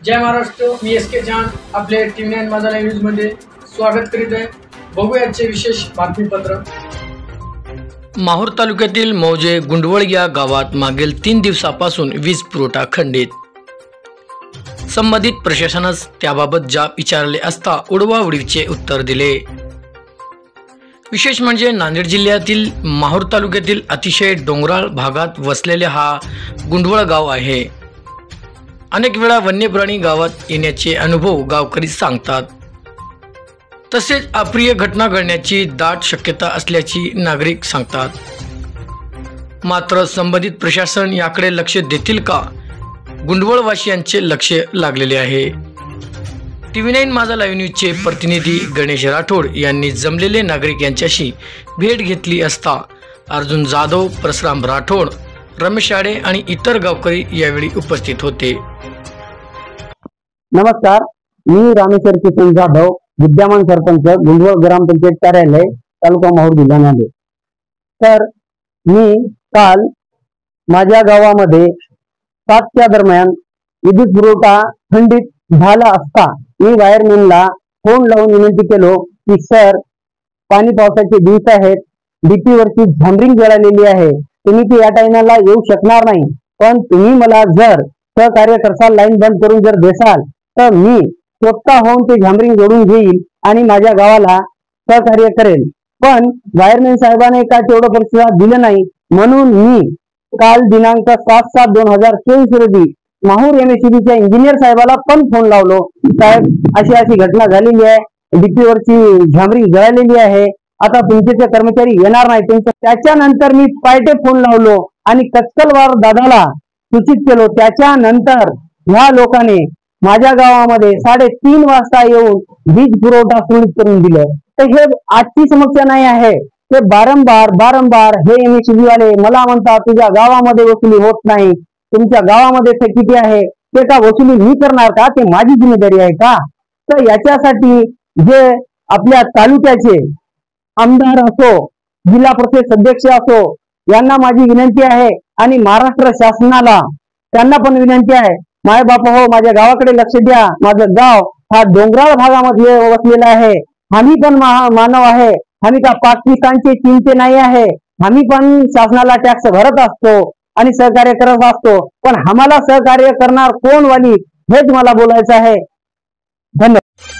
जय महाराष्ट्र। मी SK जान आपले TV9 माझा live news मध्ये स्वागत करीत आहे। बघूया आजचे विशेष बातमीपत्र। माहूर तालुक्यातील मौजे गुंडवळ या गावात मागील 3 दिवसापासून वीज पुरवठा खंडित। संबंधित प्रशासनास त्याबाबत जाब विचारले असता उडवाउडवीचे उत्तर दिले। विशेष म्हणजे नांदेड जिल्ह्यातील माहूर तालुक्यातील अतिशय डोंगराळ भागात वसलेले हा गुंडवळ गाव आहे। अनेक वेळा वन्य प्राणी गावात येण्याचे अनुभव गावकरी सांगतात। तसेच अप्रिय घटना घडण्याची दाट शक्यता असल्याची नागरिक सांगतात। मात्र संबंधित प्रशासन याकडे लक्ष देतील का, गुंडवळवासियांचे लक्ष लागलेले आहे। TV9 माझा लाईव्ह न्यूजचे प्रतिनिधी गणेश राठोड यांनी जमलेले नागरिक यांच्याशी भेट घेतली असता अर्जुन जाधव, परशुराम राठोड, रमेश आडे आणि इतर गावकरी यावेळी उपस्थित होते। नमस्कार, मी रामेश्वर किसन जाधव, विद्यमान सरपंच, गुंडवळ ग्रामपंचायत कार्यालय, तालुका माहूर, जिल्हा नांदेड। तर मी काल माझ्या गावामध्ये 7च्या दरम्यान विद्युत पुरवठा खंडित झाला असता मी वायरमॅनला फोन लावून विनंती केलो की सर, पाणी पावसाचे दिवस आहेत, डीपी वरची झांबरिंग जळालेली आहे, तुम्ही ती या टाइमला येऊ शकणार नाही, पण तुम्ही मला जर सहकार्य करसाल, लाईन बंद करून जर देसाल तर मी स्वतः होऊन ते झांबरिंग जोडून घेईल आणि माझ्या गावाला सहकार्य करेल। पण वायरमॅन साहेबांनी काय तेवढं प्रतिसाद दिलं नाही, म्हणून मी काल दिनांक 7/7/2024 रोजी माहूर MSEBच्या इंजिनियर साहेबाला पण फोन लावलो। साहेब, अशी घटना झालेली आहे, डीपी वरची झांबरिंग जळालेली आहे, आता तुमचे ते कर्मचारी येणार नाही। त्याच्यानंतर मी पायटे फोन लावलो आणि कचकलवार दादाला सूचित केलो। त्याच्यानंतर ह्या लोकांनी माझ्या गावामध्ये 3:30 वाजता येऊन वीज पुरवठा सुरळीत करून दिलं। तर हे आजची समस्या नाही आहे, ते बारंबार हे MSEB वाले मला म्हणतात तुझ्या गावामध्ये वसुली होत नाही, तुमच्या गावामध्ये थकीत आहे, ते का वसुली मी करणार का, ते माझी जिम्मेदारी आहे का? तर याच्यासाठी जे आपल्या तालुक्याचे आमदार असो, जिल्हा परिषद अध्यक्ष असो, यांना माझी विनंती आहे आणि महाराष्ट्र शासनाला त्यांना पण विनंती आहे, माय बाप हो, माझ्या गावाकडे लक्ष द्या। माझं गाव हा डोंगराळ भागामध्ये वसलेला आहे, आम्ही पण मानव आहे, आम्ही का पाकिस्तानचे, चीनचे नाही आहे, आम्ही पण शासनाला टॅक्स भरत असतो आणि सहकार्य करत असतो, पण आम्हाला सहकार्य करणार कोण वाली हेच मला बोलायचं आहे। धन्यवाद।